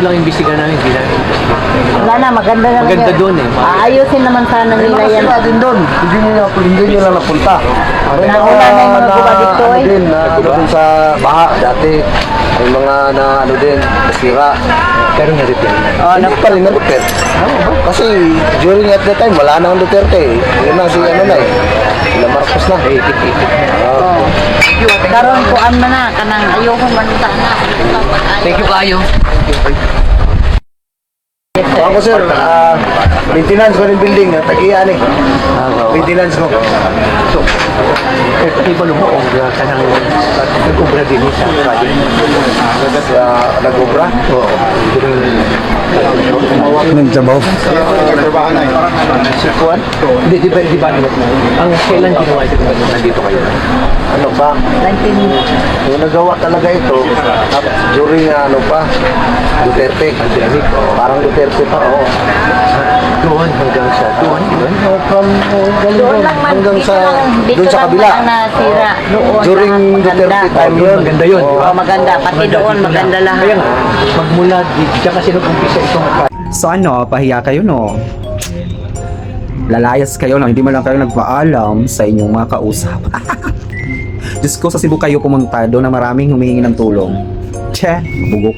lang imbestigahan namin, hindi namin imbestigahan. Wala na, maganda na Maganda yun. doon eh. Aayusin naman sana nila yan. Wala din doon. Hindi nyo lang napunta. May Wala na yung mga guba dito ano eh. din, na ano dun sa baha dati. May mga na ano din, nasira. Pero na-repair na. Hindi pa rin na-repair. Kasi during at that time, wala na ang Duterte eh. Yun na si ano na eh. Sila Marcos na. Oh. Karon ko an man na kanang ayoko man sana. Thank you kayo. Ako sir, maintenance ko ng building, tag-iyan eh. Maintenance ko. So, iba mo kung kanang nag-ubra din sa project. Nag-obra? Oo. Nagsabaw. Si Juan? Hindi, di ba? Ang kailan ginawa ito kung nandito kayo? Ano pa? 19. Yung nagawa talaga ito, during ano pa, Duterte. Parang Duterte pa, oo. Doon hanggang sa doon. From Doon lang man, hanggang dito sa, lang, dito doon sa lang kabila. man ang nasira. Doon During lahat maganda. Duterte time yun. Maganda yun, di ba? Oh, maganda. Pati doon, maganda lahat. Kaya nga, magmula diyan kasi nag-umpisa itong So ano, pahiya kayo no? Lalayas kayo no? Hindi mo lang kayo nagpaalam sa inyong mga kausap. Diyos ko, sa Cebu kayo pumunta doon na maraming humihingi ng tulong. Che, bugok.